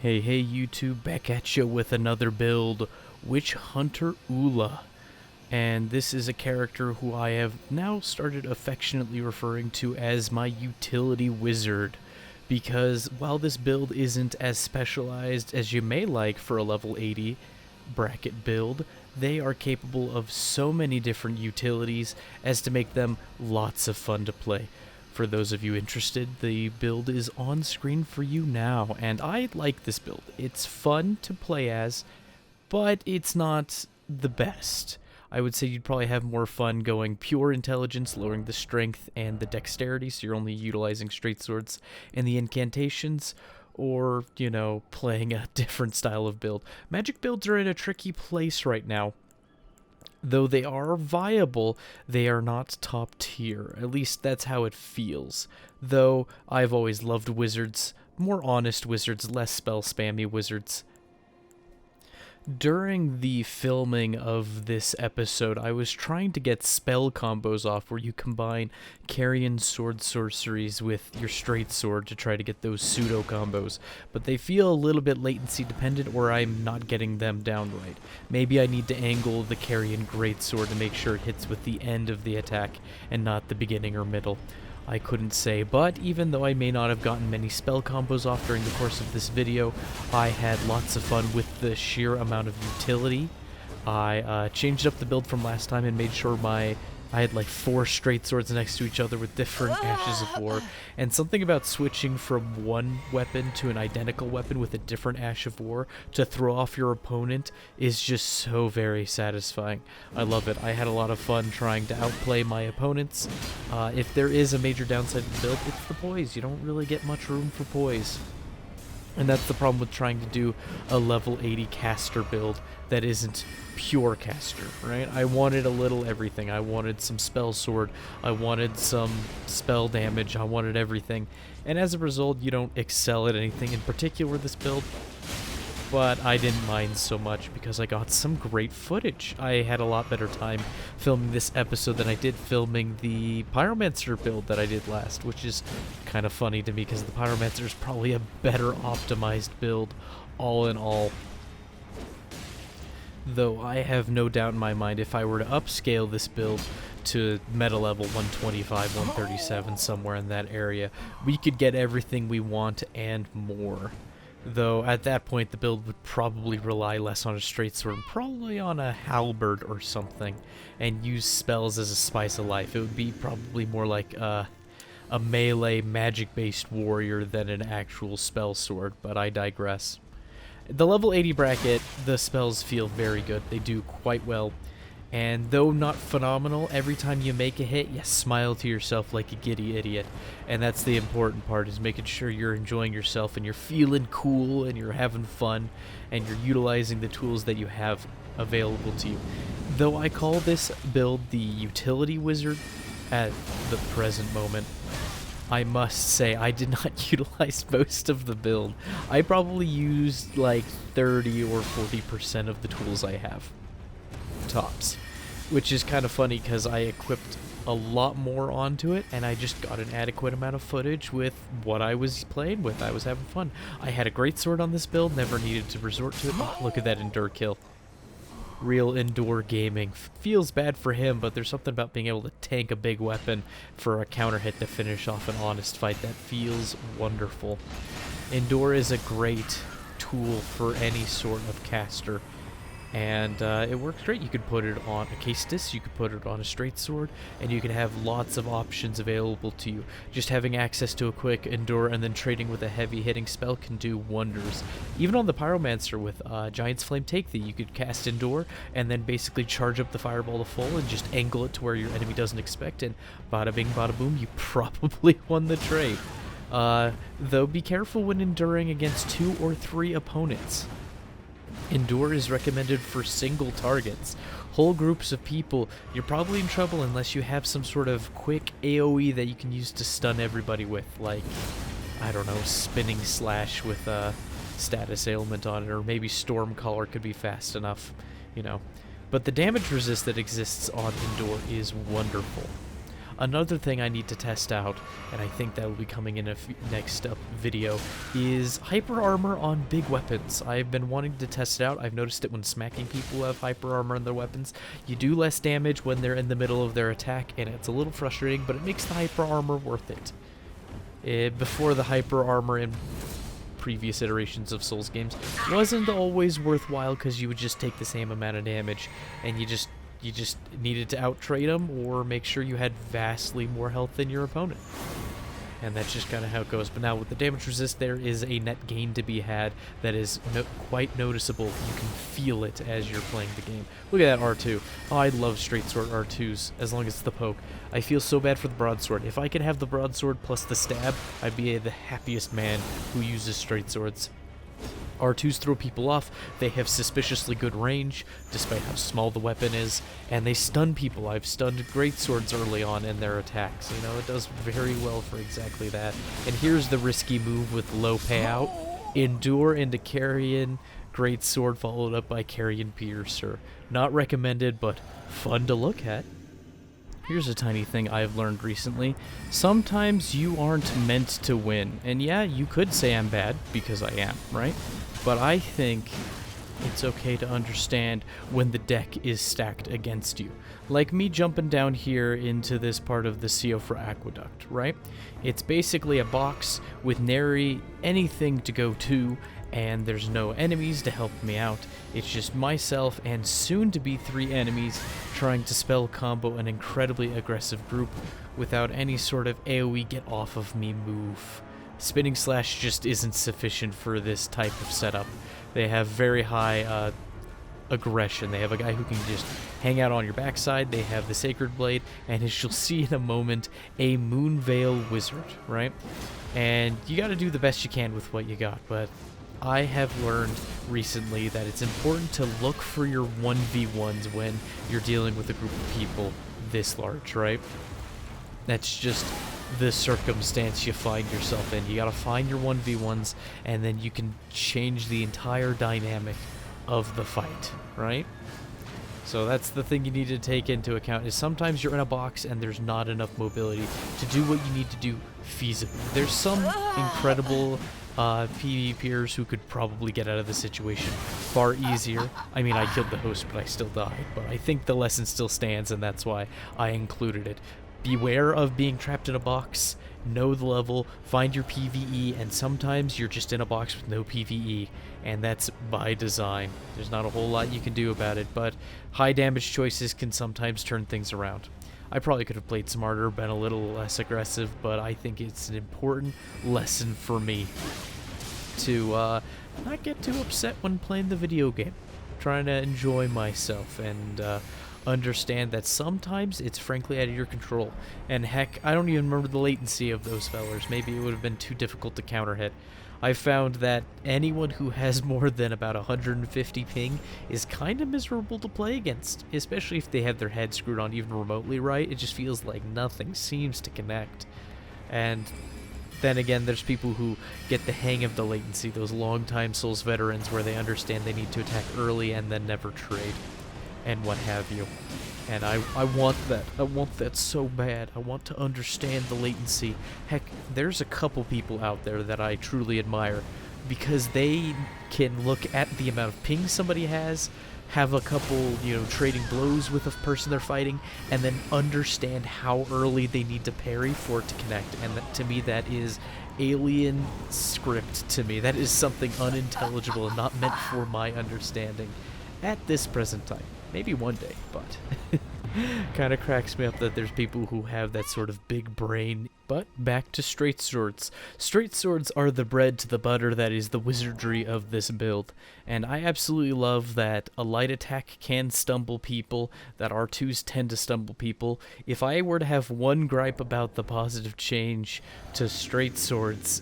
Hey YouTube, back at you with another build, Witch Hunter Ula. And this is a character who I have now started affectionately referring to as my utility wizard. Because while this build isn't as specialized as you may like for a level 80 bracket build, they are capable of so many different utilities as to make them lots of fun to play. For those of you interested, the build is on screen for you now, and I like this build. It's fun to play as, but it's not the best. I would say you'd probably have more fun going pure intelligence, lowering the strength and the dexterity, so you're only utilizing straight swords and the incantations, or, you know, playing a different style of build. Magic builds are in a tricky place right now. Though they are viable, they are not top tier. At least that's how it feels. Though I've always loved wizards, more honest wizards, less spell spammy wizards. During the filming of this episode, I was trying to get spell combos off where you combine carrion sword sorceries with your straight sword to try to get those pseudo combos, but they feel a little bit latency dependent or I'm not getting them down right. Maybe I need to angle the carrion greatsword to make sure it hits with the end of the attack and not the beginning or middle. I couldn't say, but even though I may not have gotten many spell combos off during the course of this video, I had lots of fun with the sheer amount of utility. I changed up the build from last time and made sure I had like 4 straight swords next to each other with different ashes of war, and something about switching from one weapon to an identical weapon with a different ash of war to throw off your opponent is just so very satisfying. I love it. I had a lot of fun trying to outplay my opponents. If there is a major downside to the build, it's the poise. You don't really get much room for poise. And that's the problem with trying to do a level 80 caster build that isn't pure caster, right? I wanted a little everything. I wanted some spell sword. I wanted some spell damage. I wanted everything. And as a result, you don't excel at anything in particular with this build. But I didn't mind so much because I got some great footage. I had a lot better time filming this episode than I did filming the Pyromancer build that I did last, which is kind of funny to me because the Pyromancer is probably a better optimized build all in all. Though I have no doubt in my mind if I were to upscale this build to meta level 125, 137, somewhere in that area, we could get everything we want and more. Though at that point the build would probably rely less on a straight sword, probably on a halberd or something, and use spells as a spice of life. It would be probably more like a melee magic-based warrior than an actual spell sword, but I digress. The level 80 bracket, the spells feel very good. They do quite well. And though not phenomenal, every time you make a hit, you smile to yourself like a giddy idiot. And that's the important part, is making sure you're enjoying yourself and you're feeling cool and you're having fun and you're utilizing the tools that you have available to you. Though I call this build the utility wizard at the present moment, I must say I did not utilize most of the build. I probably used like 30 or 40% of the tools I have. Tops. Which is kind of funny because I equipped a lot more onto it and I just got an adequate amount of footage with what I was playing with. I was having fun. I had a great sword on this build, never needed to resort to it. Oh, look at that endure kill. Real indoor gaming. Feels bad for him, but there's something about being able to tank a big weapon for a counter hit to finish off an honest fight that feels wonderful. Endure is a great tool for any sort of caster. And it works great. You could put it on a Caestus, you could put it on a straight sword, and you can have lots of options available to you. Just having access to a quick endure and then trading with a heavy hitting spell can do wonders. Even on the Pyromancer with Giant's Flame Take Thee, you could cast endure and then basically charge up the fireball to full and just angle it to where your enemy doesn't expect it. Bada bing, bada boom, you probably won the trade. Though be careful when enduring against 2 or 3 opponents. Endure is recommended for single targets. Whole groups of people, you're probably in trouble unless you have some sort of quick AoE that you can use to stun everybody with, like, I don't know, Spinning Slash with a status ailment on it, or maybe Stormcaller could be fast enough, you know. But the damage resist that exists on Endure is wonderful. Another thing I need to test out, and I think that will be coming in a next up video, is hyper armor on big weapons. I've been wanting to test it out. I've noticed it when smacking people who have hyper armor on their weapons. You do less damage when they're in the middle of their attack, and it's a little frustrating, but it makes the hyper armor worth it. Before, the hyper armor in previous iterations of Souls games wasn't always worthwhile because you would just take the same amount of damage, and you just needed to out-trade them or make sure you had vastly more health than your opponent. And that's just kind of how it goes. But now with the damage resist, there is a net gain to be had that is quite noticeable. You can feel it as you're playing the game. Look at that R2. Oh, I love straight sword R2s, as long as it's the poke. I feel so bad for the broadsword. If I could have the broadsword plus the stab, I'd be the happiest man who uses straight swords. R2s throw people off, they have suspiciously good range, despite how small the weapon is, and they stun people. I've stunned greatswords early on in their attacks. You know, it does very well for exactly that. And here's the risky move with low payout. Endure into Carrion Greatsword followed up by Carrion Piercer. Not recommended, but fun to look at. Here's a tiny thing I've learned recently. Sometimes you aren't meant to win. And yeah, you could say I'm bad, because I am, right? But I think it's okay to understand when the deck is stacked against you. Like me jumping down here into this part of the Siofra Aqueduct, right? It's basically a box with nary anything to go to, and there's no enemies to help me out. It's just myself and soon-to-be 3 enemies trying to spell combo an incredibly aggressive group without any sort of AoE get off of me move. Spinning Slash just isn't sufficient for this type of setup. They have very high aggression. They have a guy who can just hang out on your backside. They have the Sacred Blade, and as you'll see in a moment, a Moonveil Wizard, right? And you gotta do the best you can with what you got, but I have learned recently that it's important to look for your 1v1s when you're dealing with a group of people this large, right? That's just the circumstance you find yourself in. You gotta find your 1v1s, and then you can change the entire dynamic of the fight, right? So that's the thing you need to take into account, is sometimes you're in a box and there's not enough mobility to do what you need to do feasibly. There's some incredible PvPers who could probably get out of the situation far easier. I mean, I killed the host, but I still died. But I think the lesson still stands, and that's why I included it. Beware of being trapped in a box, know the level, find your PvE, and sometimes you're just in a box with no PvE, and that's by design. There's not a whole lot you can do about it, but high damage choices can sometimes turn things around. I probably could have played smarter, been a little less aggressive, but I think it's an important lesson for me to not get too upset when playing the video game. Trying to enjoy myself and understand that sometimes it's frankly out of your control. And heck, I don't even remember the latency of those fellers. Maybe it would have been too difficult to counter hit. I found that anyone who has more than about 150 ping is kind of miserable to play against, especially if they have their head screwed on even remotely right. It just feels like nothing seems to connect. And then again, there's people who get the hang of the latency, those long-time Souls veterans where they understand they need to attack early and then never trade, and what have you. And I want that. I want that so bad. I want to understand the latency. Heck, there's a couple people out there that I truly admire because they can look at the amount of ping somebody has, have a couple, trading blows with a person they're fighting, and then understand how early they need to parry for it to connect. And that, to me, that is alien script to me. That is something unintelligible and not meant for my understanding at this present time. Maybe one day, but kind of cracks me up that there's people who have that sort of big brain. But back to straight swords. Straight swords are the bread to the butter that is the wizardry of this build. And I absolutely love that a light attack can stumble people, that R2s tend to stumble people. If I were to have one gripe about the positive change to straight swords,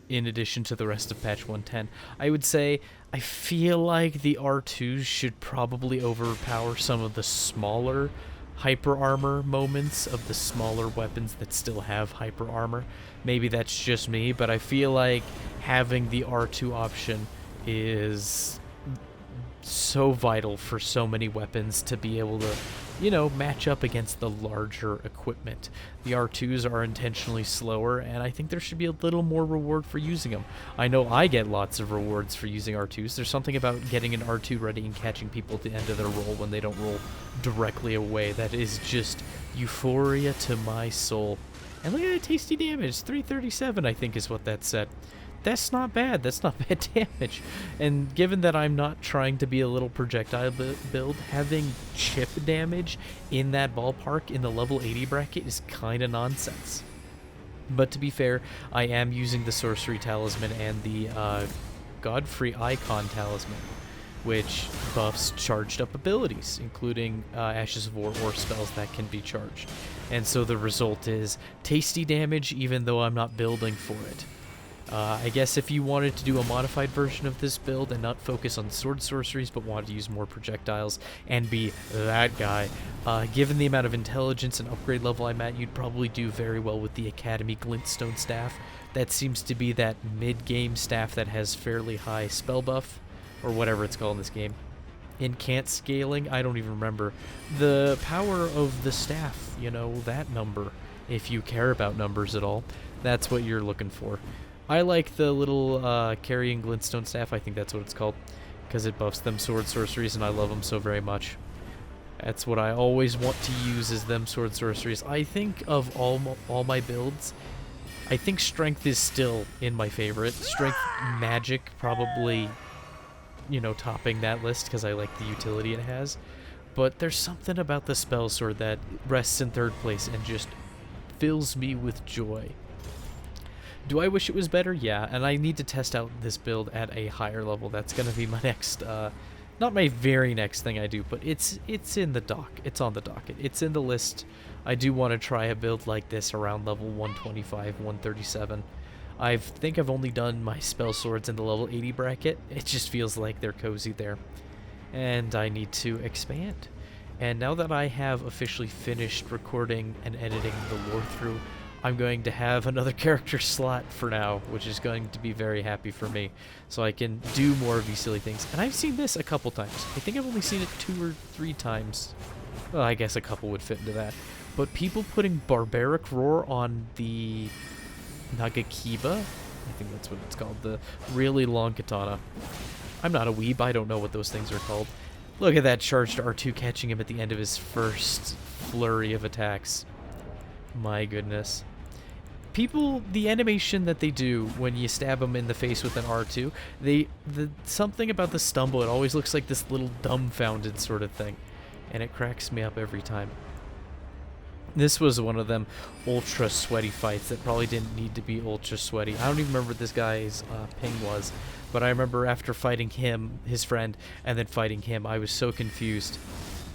in addition to the rest of patch 110, I would say I feel like the R2s should probably overpower some of the smaller hyper armor moments of the smaller weapons that still have hyper armor. Maybe that's just me, but I feel like having the R2 option is so vital for so many weapons to be able to you know, match up against the larger equipment. The R2s are intentionally slower, and I think there should be a little more reward for using them. I know I get lots of rewards for using R2s. There's something about getting an R2 ready and catching people at the end of their roll when they don't roll directly away. That is just euphoria to my soul. And look at that tasty damage. 337, I think, is what that said. That's not bad. That's not bad damage. And given that I'm not trying to be a little projectile build, having chip damage in that ballpark in the level 80 bracket is kind of nonsense. But to be fair, I am using the Sorcery Talisman and the Godfrey Icon Talisman, which buffs charged up abilities, including Ashes of War or spells that can be charged. And so the result is tasty damage even though I'm not building for it. I guess if you wanted to do a modified version of this build and not focus on sword sorceries but wanted to use more projectiles and be that guy, given the amount of intelligence and upgrade level I'm at, you'd probably do very well with the Academy Glintstone staff. That seems to be that mid-game staff that has fairly high spell buff, or whatever it's called in this game. Incant scaling, I don't even remember. The power of the staff, you know, that number, if you care about numbers at all, that's what you're looking for. I like the little carrying glintstone staff, I think that's what it's called, because it buffs them sword sorceries, and I love them so very much. That's what I always want to use, is them sword sorceries. I think of all my builds, I think strength is still in my favorite. Strength magic probably, you know, topping that list because I like the utility it has. But there's something about the spell sword that rests in third place and just fills me with joy. Do I wish it was better? Yeah, and I need to test out this build at a higher level. That's going to be my next, not my very next thing I do, but it's in the dock. It's on the docket. It's in the list. I do want to try a build like this around level 125, 137. I think I've only done my spell swords in the level 80 bracket. It just feels like they're cozy there. And I need to expand. And now that I have officially finished recording and editing the lore through, I'm going to have another character slot for now, which is going to be very happy for me, so I can do more of these silly things. And I've seen this a couple times. I think I've only seen it 2 or 3 times. Well, I guess a couple would fit into that. But people putting Barbaric Roar on the Nagakiba, I think that's what it's called, the really long katana. I'm not a weeb, I don't know what those things are called. Look at that charged R2 catching him at the end of his first flurry of attacks. My goodness. People, the animation that they do when you stab them in the face with an R2, something about the stumble, it always looks like this little dumbfounded sort of thing. And it cracks me up every time. This was one of them ultra sweaty fights that probably didn't need to be ultra sweaty. I don't even remember what this guy's ping was, but I remember after fighting him, his friend, and then fighting him, I was so confused.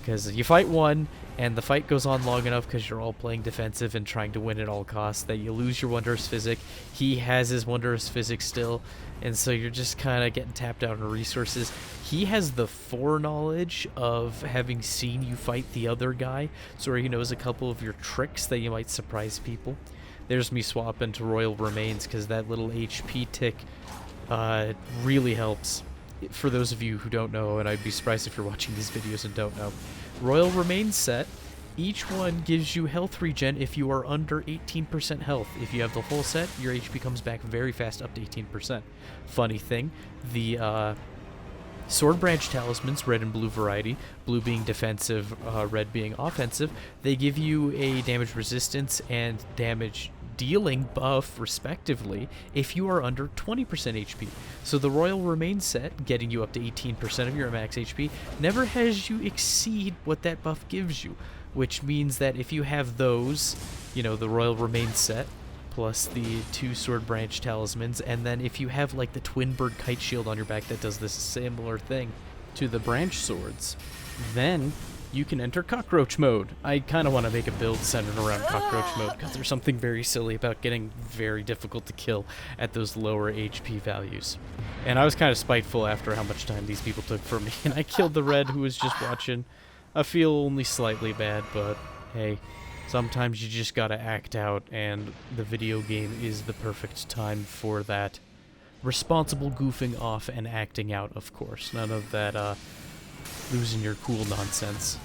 Because you fight one, and the fight goes on long enough because you're all playing defensive and trying to win at all costs that you lose your Wondrous Physic. He has his Wondrous Physic still, and so you're just kind of getting tapped out on resources. He has the foreknowledge of having seen you fight the other guy, so he knows a couple of your tricks that you might surprise people. There's me swapping to Royal Remains because that little HP tick really helps. For those of you who don't know, and I'd be surprised if you're watching these videos and don't know, Royal Remains set, each one gives you health regen if you are under 18% health. If you have the full set, your HP comes back very fast, up to 18%. Funny thing, the Sword Branch Talismans, red and blue variety, blue being defensive, red being offensive, they give you a damage resistance and damage dealing buff, respectively, if you are under 20% HP. So the Royal Remains set, getting you up to 18% of your max HP, never has you exceed what that buff gives you, which means that if you have those, you know, the Royal Remains set, plus the 2 Sword Branch Talismans, and then if you have like the Twin Bird Kite Shield on your back that does this similar thing to the branch swords, then you can enter Cockroach Mode. I kind of want to make a build centered around Cockroach Mode because there's something very silly about getting very difficult to kill at those lower HP values. And I was kind of spiteful after how much time these people took from me, and I killed the red who was just watching. I feel only slightly bad, but hey, sometimes you just gotta act out, and the video game is the perfect time for that. Responsible goofing off and acting out, of course. None of that, losing your cool nonsense.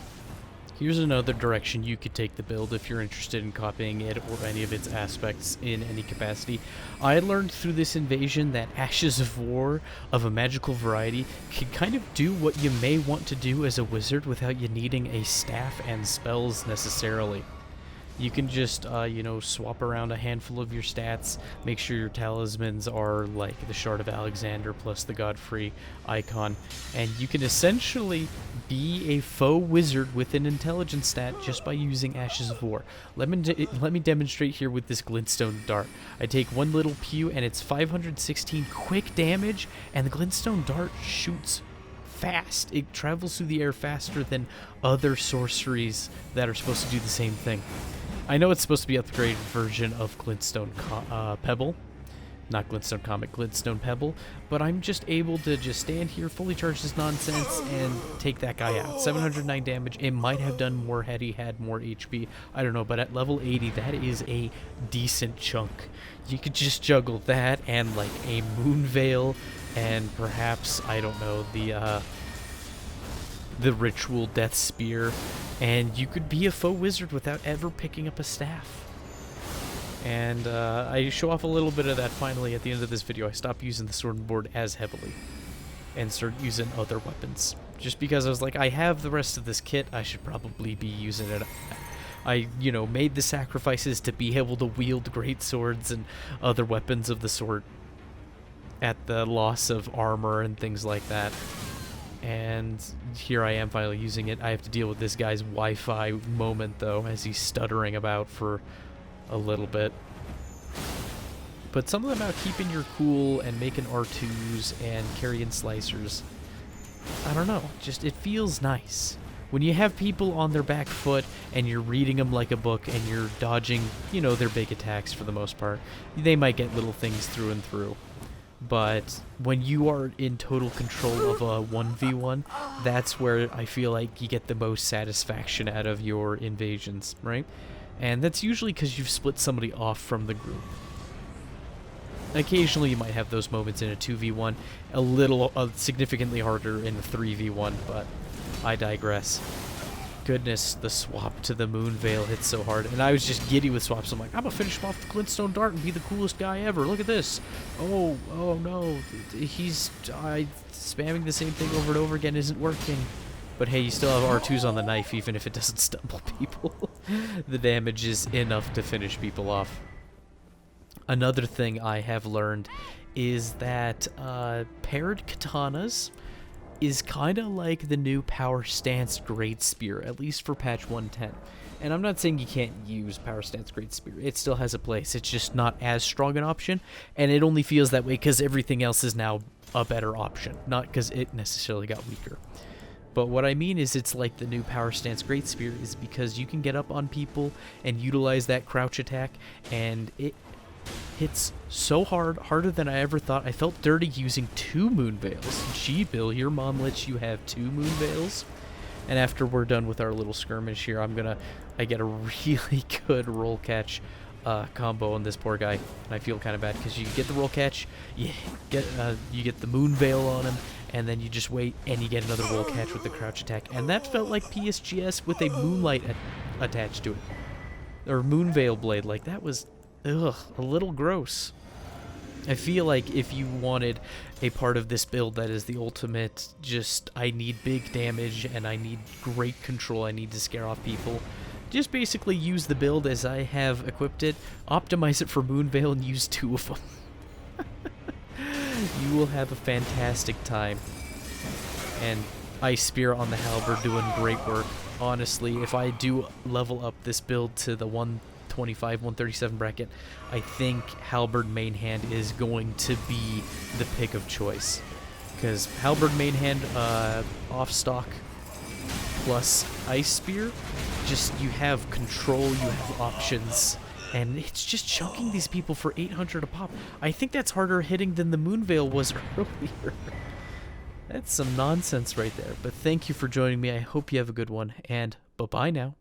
Here's another direction you could take the build if you're interested in copying it or any of its aspects in any capacity. I learned through this invasion that Ashes of War of a magical variety can kind of do what you may want to do as a wizard without you needing a staff and spells necessarily. You can just, you know, swap around a handful of your stats, make sure your talismans are like the Shard of Alexander plus the Godfrey icon, and you can essentially be a faux wizard with an intelligence stat just by using Ashes of War. Let me demonstrate here with this glintstone dart. I take one little pew and it's 516 quick damage, and the glintstone dart shoots fast. It travels through the air faster than other sorceries that are supposed to do the same thing. I know it's supposed to be an upgraded version of Glintstone Pebble. Not Glintstone Comet, Glintstone Pebble. But I'm just able to just stand here, fully charge this nonsense, and take that guy out. 709 damage. It might have done more had he had more HP. I don't know, but at level 80, that is a decent chunk. You could just juggle that and like a Moon Veil and perhaps, I don't know, the Ritual Death Spear, and you could be a faux wizard without ever picking up a staff. And I show off a little bit of that finally at the end of this video. I stopped using the sword and board as heavily and started using other weapons. Just because I was like, I have the rest of this kit, I should probably be using it. I, you know, made the sacrifices to be able to wield great swords and other weapons of the sort at the loss of armor and things like that. And here I am finally using it. I have to deal with this guy's Wi-Fi moment, though, as he's stuttering about for a little bit. But something about keeping your cool and making R2s and carrying slicers, I don't know, just it feels nice. When you have people on their back foot and you're reading them like a book and you're dodging, you know, their big attacks for the most part, they might get little things through and through. But when you are in total control of a 1v1, that's where I feel like you get the most satisfaction out of your invasions, right? And that's usually because you've split somebody off from the group. Occasionally you might have those moments in a 2v1, a little significantly harder in a 3v1, but I digress. Goodness, the swap to the Moon Veil hits so hard, and I was just giddy with swaps. I'm like, I'm gonna finish him off the Glintstone Dart and be the coolest guy ever. Look at this. Oh no, he's spamming the same thing over and over again isn't working. But hey, you still have R2s on the knife, even if it doesn't stumble people. The damage is enough to finish people off. Another thing I have learned is that paired katanas is kind of like the new Power Stance Great Spear, at least for patch 110. And I'm not saying you can't use Power Stance Great Spear. It still has a place. It's just not as strong an option, and it only feels that way because everything else is now a better option, not because it necessarily got weaker. But what I mean is it's like the new Power Stance Great Spear is because you can get up on people and utilize that crouch attack, and it hits so hard, harder than I ever thought. I felt dirty using 2 Moon Veils. Gee, Bill, your mom lets you have 2 Moon Veils? And after we're done with our little skirmish here, I get a really good roll catch combo on this poor guy. And I feel kind of bad because you get the roll catch, you get the Moon Veil on him, and then you just wait and you get another roll catch with the crouch attack. And that felt like PSGS with a Moonlight attached to it. Or Moon Veil Blade. Like, that was a little gross. I feel like if you wanted a part of this build that is the ultimate, just I need big damage and I need great control, I need to scare off people, just basically use the build as I have equipped it, optimize it for Moon Veil, and use 2 of them. You will have a fantastic time. And Ice Spear on the Halberd doing great work. Honestly, if I do level up this build to the 125, 137 bracket, I think Halberd main hand is going to be the pick of choice. Because Halberd main hand off stock plus Ice Spear, just you have control, you have options, and it's just chunking these people for 800 a pop. I think that's harder hitting than the Moon Veil was earlier. That's some nonsense right there. But thank you for joining me. I hope you have a good one, and bye-bye now.